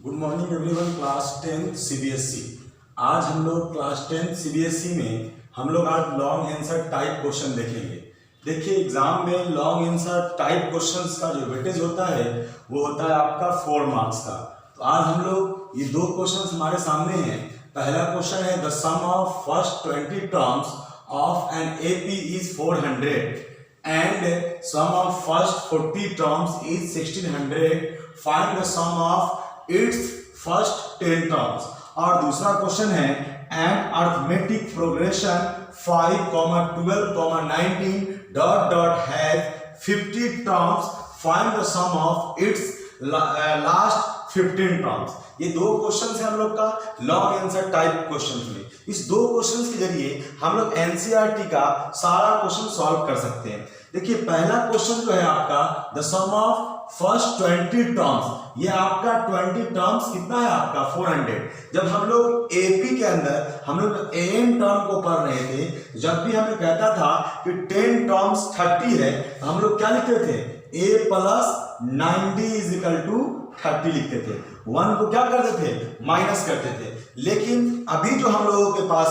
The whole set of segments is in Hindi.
Good morning everyone. Class 10 CBSE. आज हम लोग क्लास 10 सीबीएसई में हम लोग आज लॉन्ग आंसर टाइप क्वेश्चन देखेंगे। देखिए एग्जाम में लॉन्ग आंसर टाइप क्वेश्चंस का जो वेटेज होता है वो होता है आपका 4 मार्क्स का। तो आज हम लोग ये दो क्वेश्चंस हमारे सामने हैं। पहला क्वेश्चन है the sum of first 20 terms of an AP is 400 and sum of first 40 terms is 1600. Find the sum of its first 10 terms. और दूसरा क्वेश्चन है an arithmetic progression 5, 12, 19 has 50 terms. Find the sum of its last 15 terms. ये दो क्वेश्चन है हम लोग का लॉन्ग आंसर टाइप क्वेश्चन में। इस दो क्वेश्चन के जरिए हम लोग एनसीईआरटी का सारा क्वेश्चन सॉल्व कर सकते हैं। देखिए पहला क्वेश्चन जो है आपका the sum of first 20 terms, ये आपका 20 टर्म्स कितना है आपका 400। जब हम लोग एपी के अंदर हम लोग एन टर्म को पढ़ रहे थे, जब भी हमें कहता था कि 10 टर्म्स 30 है, हम लोग क्या लिखते थे a plus 90 is equal to 30 लिखते थे। 1 को क्या करते थे माइनस करते थे। लेकिन अभी जो हम लोगों के पास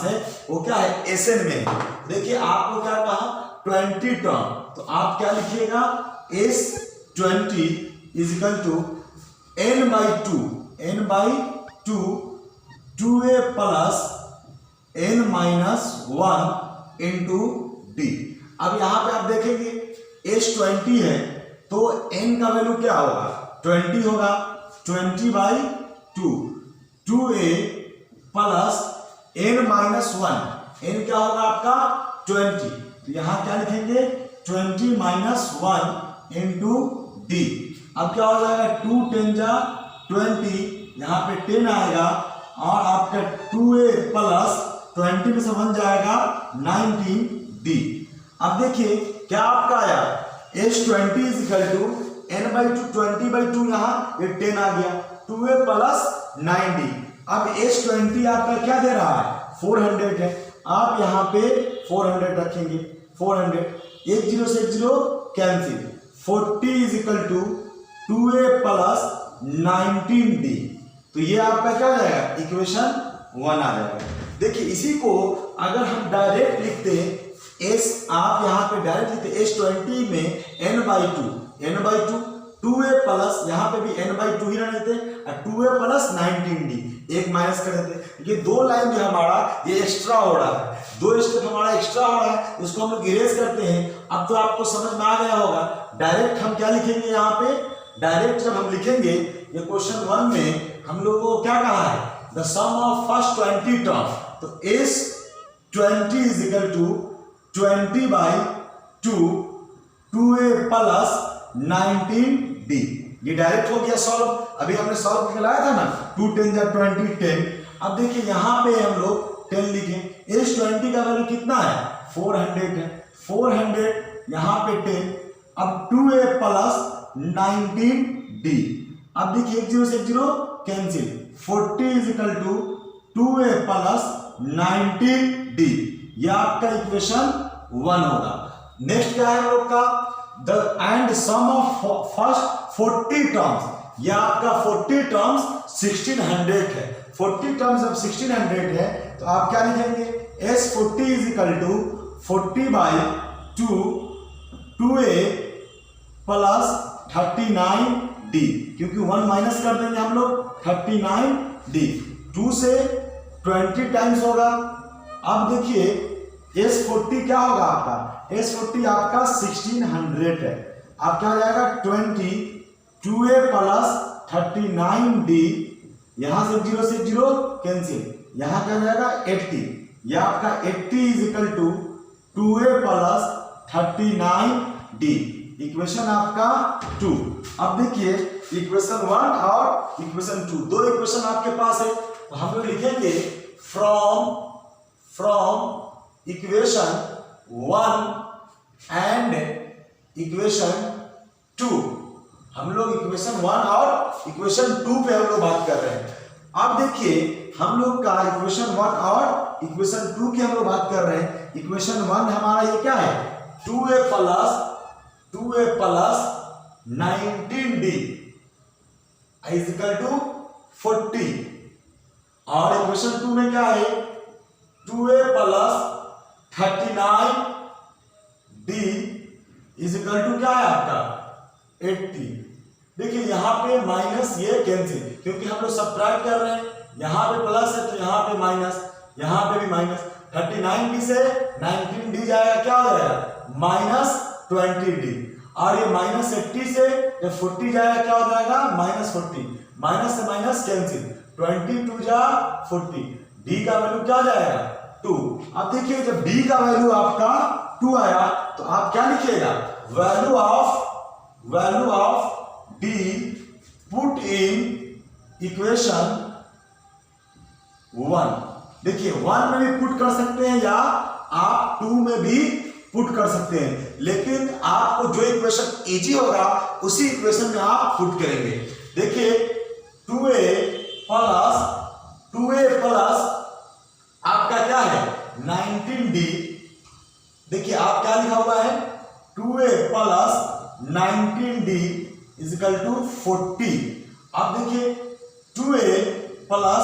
है वो क्या है एसएन में है। देखिए आपको क्या कहा 20 टर्म, तो आप क्या लिखिएगा S20 is equal to n by 2 2a plus n minus 1 into d. अब यहां पे आप देखेंगे S20 है तो n का वैल्यू क्या होगा 20 होगा। 20 by 2a plus n minus 1, n क्या होगा आपका 20, तो यहां क्या लिखेंगे 20 माइनस 1 इंटू डी। अब क्या हो जाएगा 2 10 जा 20, यहां पे 10 आएगा और आपका 2a प्लस 20 में से 1 जाएगा 19d। अब देखिए क्या आपका आया S20 is equal to n by 2 20 by 2, यहाँ ये 10 आ गया 2a प्लस 9d। अब S20 आपका क्या दे रहा है 400 है, आप यहाँ पे 400 रखेंगे। 400 एक जीरो से एक zero cancel, 40 is equal to 2a plus 19d। तो ये आपका क्या आ जाएगा इक्वेशन 1 आ जाएगा। देखिए इसी को अगर हम डायरेक्ट लिखते S, आप यहाँ पे डायरेक्ट लिखते S20 में n बाई 2 2a प्लस यहाँ पे भी n बाई 2 ही रहने देते और 2a प्लस 19d एक माइनस कर देते। ये दो लाइन जो हमारा ये एक्स्ट्रा हो रहा है, दो स्टेप हमारा एक्स्ट्रा हो रहा है, इसको हम लोग इरेज करते हैं। अब तो आपको समझ में आ गया होगा। डायरेक्ट हम क्या लिखेंगे यहाँ पे, डायरेक्ट जब हम लिखेंगे ये क्वेश्चन 1 में हम लोगों को क्या कहा है the sum of first 20 term, तो S20 is equal to 20 by 2a plus 19d। ये डायरेक्ट हो गया सॉल्व। अभी हमने सॉल्व करके लाया था ना 2 10 जा 20 10। अब देखिए यहाँ पे हम लोग 10 लिखें। S20 का वैल्यू कितना है 400 है, 400 यहाँ पे 10, अब 2a प्लस 19d। अब देखिए एक जीरो से एक zero cancel, 40 is equal to 2a plus 19d। ये आपका इक्वेशन 1 होगा। नेक्स्ट क्या है हम लोग का the and sum of first 40 terms, ये आपका 40 टर्म्स 1600 है। 40 टर्म्स अब 1600 है तो आप क्या लिखेंगे S40 is equal to 40 by 2a plus 39d, क्योंकि 1 माइनस कर देंगे हम लोग 39d। 2 से 20 टाइम्स होगा। अब देखिए S40 क्या होगा आपका S40 आपका 1600 है। आप क्या हो जाएगा 20 2a प्लस 39d, यहां से जीरो से जीरो कैंसिल, यहां क्या हो जाएगा 80, यह आपका 80 is equal to 2a plus 39d। Equation आपका 2। अब देखिए इक्वेशन 1 और इक्वेशन 2 दो इक्वेशन आपके पास है, तो हम लोग लिखेंगे फ्रॉम इक्वेशन 1 एंड इक्वेशन 2। हम लोग इक्वेशन 1 और इक्वेशन 2 पे हम लोग बात कर रहे हैं। अब देखिए हम लोग का इक्वेशन 1 और इक्वेशन 2 की हम लोग बात कर रहे हैं। इक्वेशन 1 हमारा ये क्या है 2a plus 19d is equal to 40 और इक्वेशन 2 में क्या है 2a plus 39d is equal to क्या है आपका 80। देखिए यहाँ पे माइनस ये कैंसिल क्योंकि हम लोग सब्ट्रैक्ट कर रहे हैं, यहाँ पे प्लस है तो यहाँ पे माइनस, यहाँ पे भी माइनस। 39d से 19d जाएगा क्या हो जाएगा माइनस 20d और ये माइनस 80 से जब 40 जाएगा क्या हो जाएगा माइनस 40, माइनस से माइनस कैंसिल 22 जा 40, d का वैल्यू क्या जाएगा 2। अब देखिए जब d का वैल्यू आपका 2 आया तो आप क्या लिखिएगा value of d put in equation 1। देखिए 1 में भी पुट कर सकते हैं या आप 2 में भी पुट कर सकते हैं, लेकिन आपको जो इक्वेशन इजी होगा उसी इक्वेशन में आप पुट करेंगे। देखिए 2a प्लस आपका क्या है 19d। देखिए आप क्या लिखा हुआ है 2a plus 19d is equal to 40। अब देखिए 2a प्लस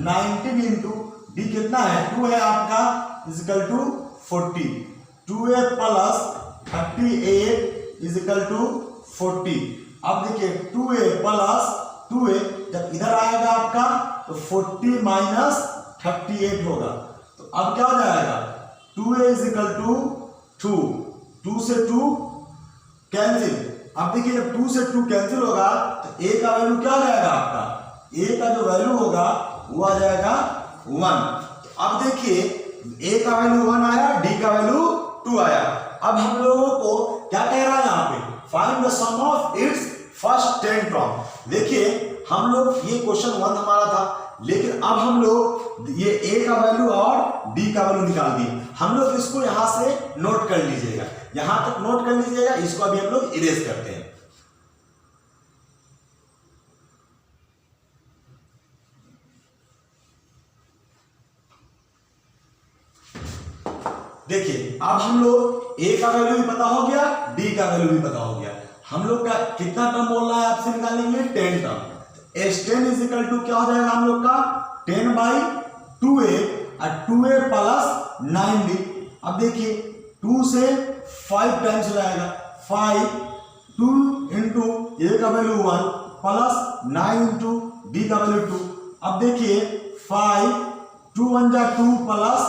19 इंटू डी कितना है 2 है आपका is equal to 40, 2a plus 38 is equal to 40। अब देखिए 2a प्लस 2a जब इधर आएगा आपका तो 40 माइनस 38 होगा, तो अब क्या हो जाएगा 2a इज इक्वल टू 2 से 2 कैंसिल। अब देखिए जब 2 से 2 कैंसिल होगा तो a का वैल्यू क्या हो जाएगा आपका a का जो वैल्यू होगा वो आ जाएगा 1। तो अब देखिए a का वैल्यू 1 आया, d का वैल्यू 2 आया। अब हम लोगों को क्या कह रहा है यहाँ पे find the sum of its first 10 term. देखिए हम लोग ये क्वेश्चन 1 हमारा था, लेकिन अब हम लोग ये a का वैल्यू और d का वैल्यू निकाल दिए। हम लोग इसको यहां से नोट कर लीजिएगा, यहां तक नोट कर लीजिएगा, इसको अभी हम लोग इरेज करते हैं। देखिए अब हम लोग a का वैल्यू भी पता हो गया, d का वैल्यू भी पता हो गया। हम लोग का कितना टर्म बोल रहा है आपसे निकालने के लिए 10 term. S10 is equal to क्या हो जाएगा हम लोग का 10/2a और 2a प्लस 9d। अब देखिए 2 से 5 टाइम्स हो जाएगा 5, 2 इंटू a का वैल्यू 1 प्लस 9 इंटू d का वैल्यू 2। अब देखिए 5, 2 1 जा 2 plus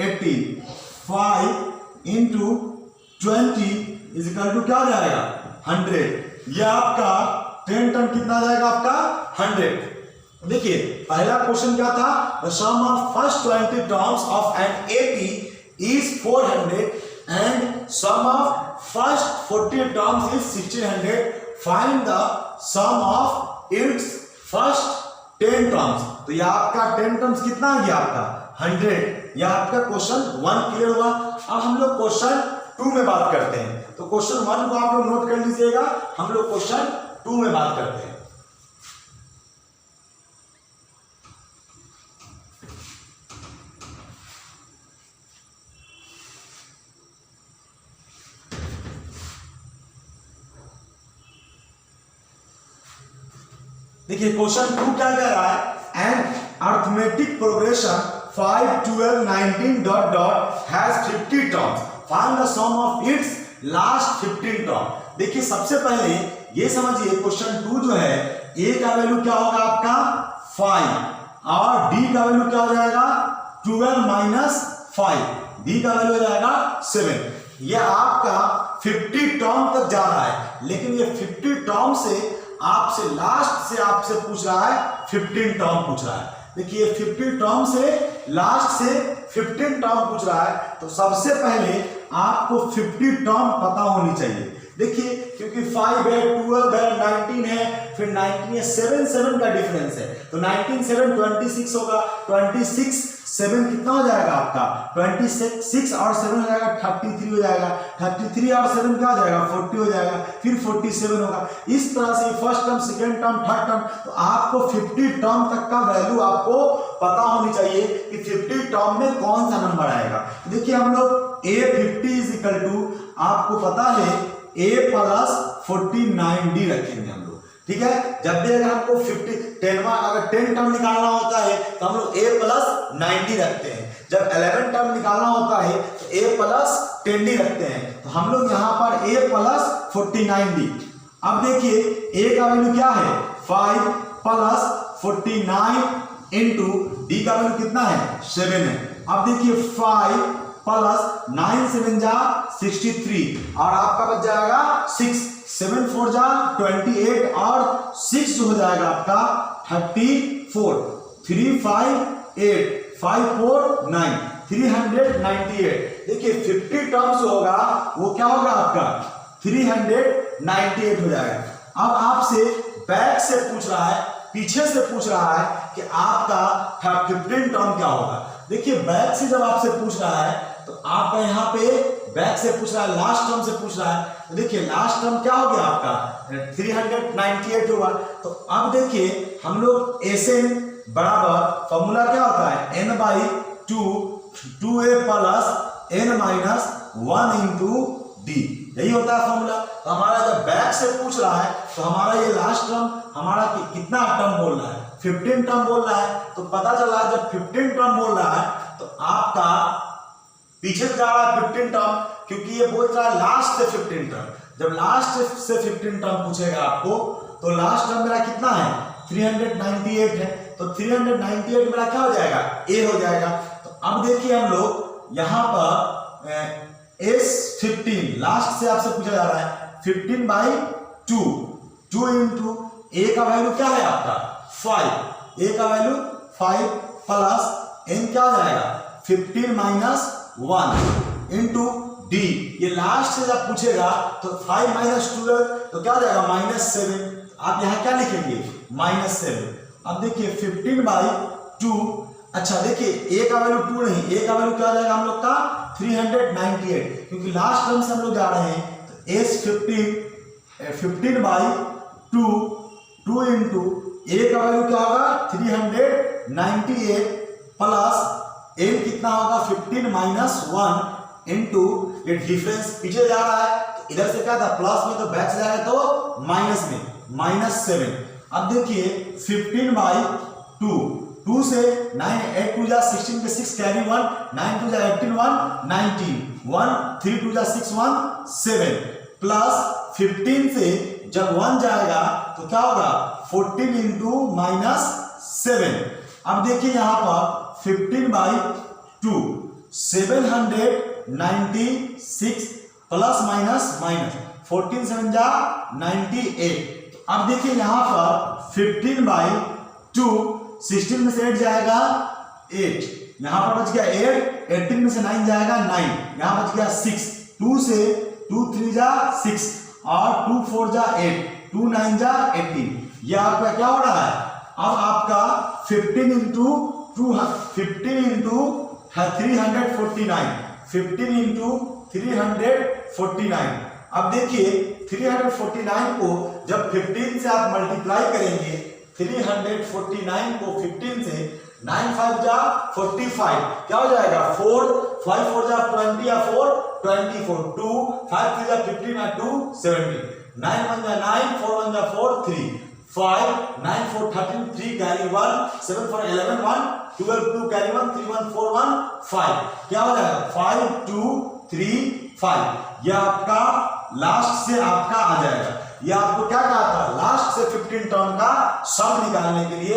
18, 5 into 20 is equal to क्या हो जाएगा 100। यह आपका 10 टर्म कितना जाएगा आपका 100। देखिए पहला क्वेश्चन क्या था the sum of first 20 terms of an AP is 400 and sum of first 40 terms is 1600। Find the sum of its first 10 terms. तो ये आपका 10 टर्म्स कितना आ गया आपका 100। यह आपका क्वेश्चन 1 क्लियर हुआ। अब हम लोग क्वेश्चन 2 में बात करते हैं। तो क्वेश्चन 1 को आप लोग नोट कर लीजिएगा, हम लोग क्वेश्चन 2 में बात करते हैं। देखिए क्वेश्चन 2 क्या कह रहा है an arithmetic progression 5 12 19 dot dot has 50 terms, find the sum of its last 15 term. देखिए सबसे पहले ये समझिए क्वेश्चन 2 जो है a का वैल्यू क्या होगा आपका 5 और d का वैल्यू क्या हो जाएगा 12 माइनस 5, d का वैल्यू हो जाएगा 7। ये आपका 50 टर्म तक जा रहा है, लेकिन ये 50 टर्म से आपसे लास्ट से आपसे पूछ रहा है 15 टर्म पूछ रहा है। देखिए 50 टर्म से लास्ट से 15 टर्म पूछ रहा है, तो सबसे पहले आपको 50 टर्म पता होनी चाहिए। देखिए क्योंकि 5 है 12 है 19 है फिर 19 है 7 का डिफरेंस है, तो 19 7 26 होगा, 26 7 कितना हो जाएगा आपका 26 और 7 हो जाएगा 33 हो जाएगा, 33 और 7 क्या हो जाएगा 40 हो जाएगा, फिर 47 होगा। इस तरह से first term second term third term, तो आपको 50 टर्म तक का वैल्यू आपको पता होनी चाहिए कि 50 टर्म में कौन सा नंबर आएगा। देखिए हम लोग a50 इज इक्वल टू आपको पता है a प्लस 49d रखेंगे हम लोग, ठीक है। जब भी अगर हमको 10 टर्म निकालना होता है तो हम लोग a प्लस 90 रखते हैं। जब 11 टर्म निकालना होता है तो a प्लस 10d रखते हैं। तो हम लोग यहाँ पर a प्लस 49d। अब देखिए a का वैल्यू क्या है 5 प्लस 49 इंटू d का वैल्यू कितना है 7 है। अब देखिए 5 प्लस 9 7 जा 63 और आपका बच जाएगा 6, 7 4 जा 28 और 6 हो जाएगा आपका 34, 3 5 8 5 4 9 398। देखिए 50 टर्म्स होगा वो क्या होगा आपका 398 हो जाएगा। अब आपसे बैक से पूछ रहा है, पीछे से पूछ रहा है कि आपका 15 टर्म क्या होगा। देखिए बैक से जब आपसे पूछ रहा है तो आपका यहाँ पे बैक से पूछ रहा है, लास्ट टर्म से पूछ रहा है। तो देखिए लास्ट टर्म क्या हो गया आपका 398 होगा। तो अब देखिए हम लोग Sn बराबर फॉर्मूला क्या होता है n/2 2a plus n minus 1 into d, यही होता है फॉर्मूला। तो हमारा जब बैक से पूछ रहा है तो हमारा ये लास्ट टर्म हमारा कितना टर्म बोल रहा है 15 टर्म बोल रहा है। तो पता चला जब 15 टर्म बोल रहा है तो आपका पीछे जा रहा है 15 टर्म, क्योंकि ये बोल रहा है लास्ट से 15 टर्म। जब लास्ट से 15 टर्म पूछेगा आपको तो लास्ट टर्म मेरा कितना है 398 है। तो 398 मेरा क्या हो जाएगा a हो जाएगा। तो अब देखिए हम लोग यहाँ पर S15 लास्ट से आपसे पूछा जा रहा है 15/2 2 इंटू a का वैल्यू क्या है आपका 5, a का वैल्यू 5 प्लस n क्या हो जाएगा 15 माइनस 1 इंटू d। ये लास्ट से जब पूछेगा तो 5 माइनस 2 तो क्या हो जाएगा -7। आप यहाँ क्या लिखेंगे -7। अब देखिए 15/2, अच्छा देखिए a का वैल्यू 2 नहीं, a का वैल्यू क्या हो जाएगा हम लोग का 398, क्योंकि लास्ट टर्म से हम लोग जा रहे हैं। तो S15/2 2 इंटू a का वैल्यू क्या होगा 398 प्लस n कितना होगा 15 माइनस 1 इंटू ये डिफरेंस पीछे जा रहा है तो इधर से क्या था प्लस में, तो बैक से जाएगा तो माइनस में -7। अब देखिए 15/2 2 से 9 8 2 जा 16 के 6 कैरी 1 9 2 जा 18 1 19 1 3 2 जा 6 1 7 प्लस 15 से जब 1 जाएगा तो क्या होगा 14 इंटू -7। अब देखिए यहाँ पर 15/2 796 प्लस माइनस 14 7 जा 98। अब देखिए यहाँ पर 15/2 16 में से 8 जाएगा 8, यहाँ पर बच गया 8, 18 में से 9 जाएगा 9, यहाँ बच गया 6, 2 से 2 3 जा 6 और 2 4 जा 8, 2 9 जा 18। ये आपका क्या हो रहा है अब आपका 15 इंटू 349 अब देखिए 349 को जब 15 से आप मल्टीप्लाई करेंगे 349 को 15 से 9 5 जा 45 क्या हो जाएगा 4 5 4 जा 20 या 4 24 2 5 3 जा 15 या 2 17 9 1 जा 9 4 1 जा 4 3 5 9 4 13 3 carry 1 7 4 11 1 12 2 carry 1 3 1 4 1 5 क्या हो जाएगा 5 2 3 5। यह आपका लास्ट से आपका आ जाएगा। ये आपको क्या कहा था लास्ट से 15 टर्म का सम निकालने के लिए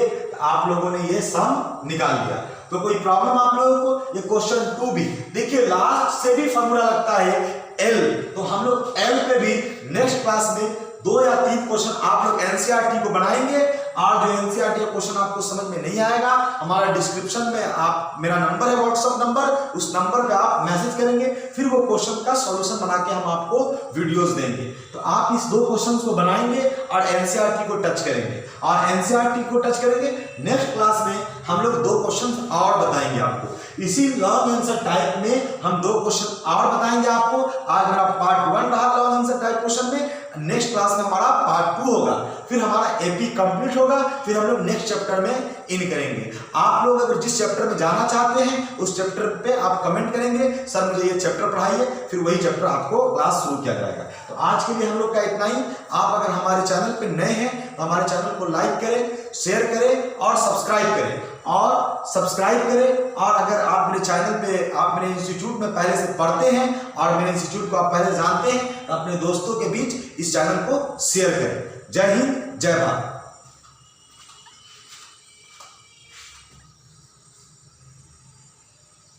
आप लोगों ने ये सम निकाल दिया। तो कोई प्रॉब्लम आप लोगों को ये क्वेश्चन 2 भी देखिए लास्ट से भी फॉर्मूला लगता है L, तो हम लोग L पे भी नेक्स्ट क्लास में 2 या 3 क्वेश्चन आप लोग एनसीईआरटी को बनाएंगे। और जो एनसीईआरटी का क्वेश्चन आपको समझ में नहीं आएगा हमारा डिस्क्रिप्शन में आप मेरा नंबर है व्हाट्सएप नंबर, उस नंबर पे आप मैसेज करेंगे, फिर वो क्वेश्चन का सॉल्यूशन बना के हम आपको वीडियोस देंगे। तो आप इस 2 क्वेश्चंस को बनाएंगे और एनसीईआरटी को टच करेंगे। और एनसीईआरटी को टच करेंगे नेक्स्ट क्लास में हम लोग 2 क्वेश्चन और बताएंगे आपको। इसी लॉन्ग आंसर टाइप में हम 2 क्वेश्चन और बताएंगे आपको। आज मेरा पार्ट 1 रहा लॉन्ग आंसर टाइप क्वेश्चन में, नेक्स्ट क्लास में हमारा पार्ट 2 होगा, फिर हमारा एपी कंप्लीट होगा, फिर हम लोग नेक्स्ट चैप्टर में इन करेंगे। आप लोग अगर जिस चैप्टर में जाना चाहते हैं उस चैप्टर पे आप कमेंट करेंगे सर मुझे ये चैप्टर पढ़ाइए, फिर वही चैप्टर आपको क्लास शुरू किया जाएगा। तो आज के लिए हम लोग का इतना ही। आप अगर हमारे चैनल पे नए हैं तो हमारे चैनल को लाइक करें, शेयर करें और सब्सक्राइब करें। और अगर आप मेरे चैनल पे, आप मेरे इंस्टीट्यूट में पहले से पढ़ते हैं और मेरे इंस्टीट्यूट को आप पहले जानते हैं, तो अपने दोस्तों के बीच इस चैनल को शेयर करें। जय हिंद, जय भारत।